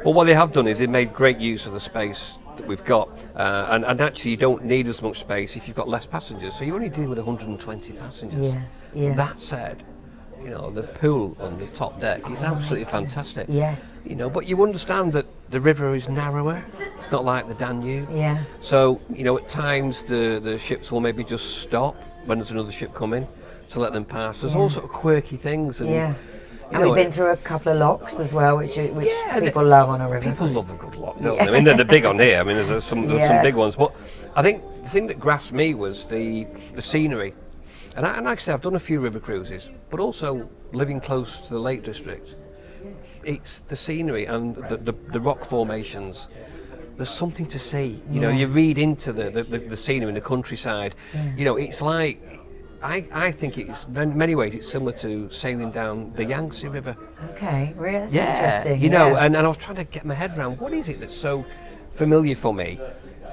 But what they have done is they've made great use of the space that we've got, and actually you don't need as much space if you've got less passengers. So you're only dealing with 120 passengers. Yeah. That said, you know, the pool on the top deck is absolutely fantastic. Yes. You know, but you understand that the river is narrower. It's not like the Danube. Yeah. So, you know, at times the ships will maybe just stop when there's another ship coming to let them pass. There's all sort of quirky things. And, and we've been through a couple of locks as well, which people love on a river. People love a good lock, don't they? I mean, they're big on here. I mean, there's some big ones. But I think the thing that grasped me was the scenery. And like I say, I've done a few river cruises, but also living close to the Lake District. It's the scenery and the rock formations. There's something to see. You know, you read into the scenery in the countryside. You know, it's like, I think it's, in many ways, it's similar to sailing down the Yangtze River. Okay, really? That's interesting. You know, and I was trying to get my head around, what is it that's so familiar for me,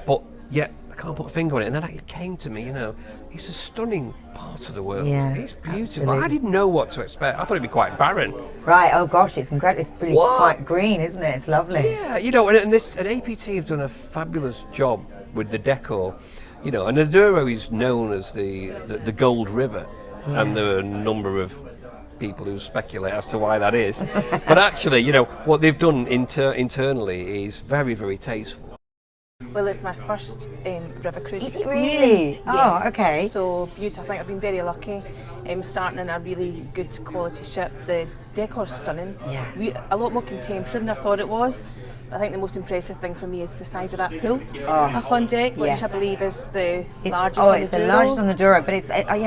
but yet I can't put a finger on it. And then it came to me, you know, it's a stunning part of the world. It's beautiful. Absolutely. I didn't know what to expect. I thought it'd be quite barren. Right, oh gosh, it's incredible. It's really quite green, isn't it? It's lovely. Yeah, you know, and APT have done a fabulous job with the decor. You know, and the Douro is known as the Gold River, and there are a number of people who speculate as to why that is. But actually, you know, what they've done internally is very, very tasteful. Well, it's my first river cruise Is it experience. really? Yes. Oh, okay. So beautiful. I think I've been very lucky. Starting in a really good quality ship. The decor's stunning. Yeah. A lot more contemporary than I thought it was. I think the most impressive thing for me is the size of that pool up on deck, which I believe is the largest on the Douro. It's the largest on the Douro, but it's I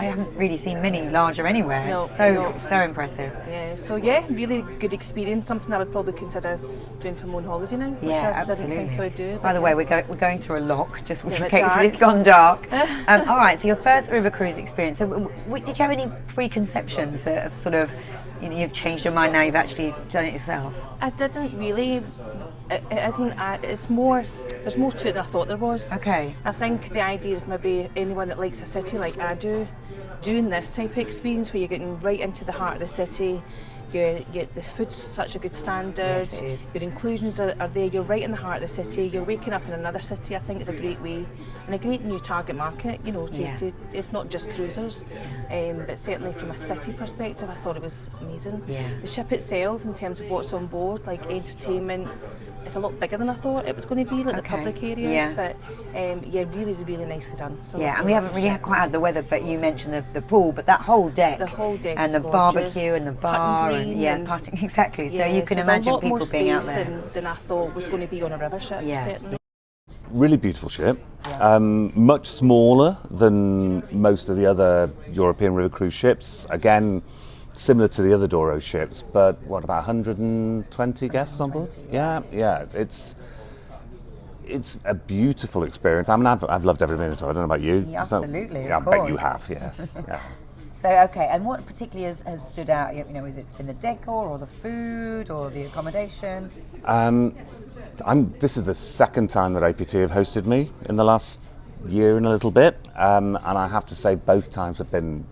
haven't really seen many larger anywhere. No, it's so impressive. Yeah, so really good experience, something I would probably consider doing for my own holiday now, which I absolutely. didn't think I would do. By the way, we're going through a lock, just in bit case dark. it's gone dark. All right, so your first river cruise experience, so did you have any preconceptions that have sort of, you know, you've changed your mind now, you've actually done it yourself? I didn't really. It isn't. It's more. There's more to it than I thought there was. Okay. I think the idea of maybe anyone that likes a city like I do, doing this type of experience where you're getting right into the heart of the city, the food's such a good standard. Yes, it is. Your inclusions are there. You're right in the heart of the city. You're waking up in another city. I think it's a great way and a great new target market. You know, it's not just cruisers, but certainly from a city perspective, I thought it was amazing. Yeah. The ship itself, in terms of what's on board, like entertainment, it's a lot bigger than I thought it was going to be, like the public areas. But really nicely done. So and we haven't really quite had the weather, but you mentioned the pool, but that whole deck, and the barbecue and the bar, putting exactly. So you can imagine people being out there. Than I thought was going to be on a river ship. Certainly. Really beautiful ship, much smaller than most of the other European river cruise ships. Again, similar to the other Douro ships, but what, about 120 guests on board? Yeah, it's a beautiful experience. I mean, I've loved every minute of it. I don't know about you. Yeah, absolutely. I bet you have. Yes. Yeah. So okay, and what particularly has stood out? You know, it's been the decor, or the food, or the accommodation? This is the second time that APT have hosted me in the last year and a little bit, and I have to say both times have been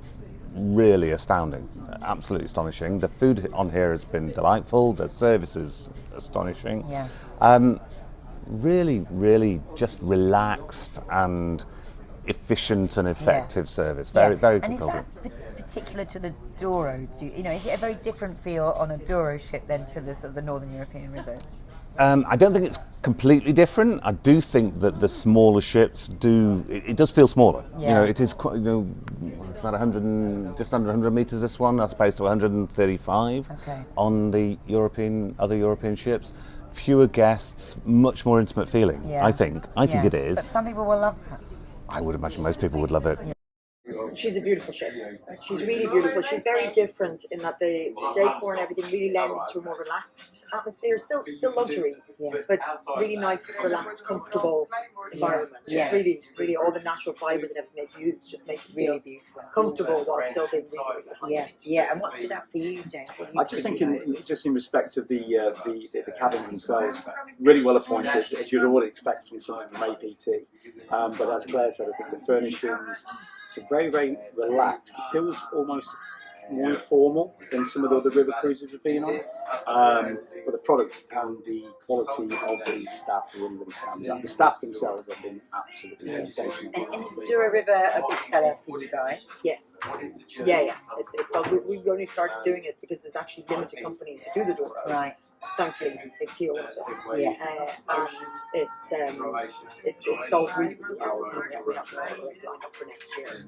really astounding, absolutely astonishing. The food on here has been delightful. The service is astonishing. Really just relaxed and efficient and effective service. Very And is compelling. that particular to the Douro? You know, is it a very different feel on a Douro ship than to the sort of the Northern European rivers? I don't think it's completely different. I do think that the smaller ships it does feel smaller. You know, it is quite, you know, it's about 100 just under 100 meters this one, as opposed to 135 on the other European ships. Fewer guests, much more intimate feeling. I think it is. But some people will love that. I would imagine most people would love it. She's a beautiful ship. She's really beautiful. She's very different in that the decor and everything really lends to a more relaxed atmosphere. Still luxury, but really nice, relaxed, comfortable environment. It's really all the natural fibres and everything they use just makes it really beautiful, comfortable while still being really And what stood out for you, James? I just think, in respect of the cabins themselves, really well appointed, as you'd all expect from something from APT. But as Claire said, I think the furnishings. It's very, very relaxed. It feels almost more informal than some of the other river cruises we've been on. But the product and the quality of the staff really stands out. The staff themselves have been absolutely sensational. And is the Douro River a big seller for you guys? Yes. Yeah. It's we only started doing it because there's actually limited companies who do the Douro. Right. Thankfully, it's here all of them. Yeah. And it's sold really well. We have lined up for next year.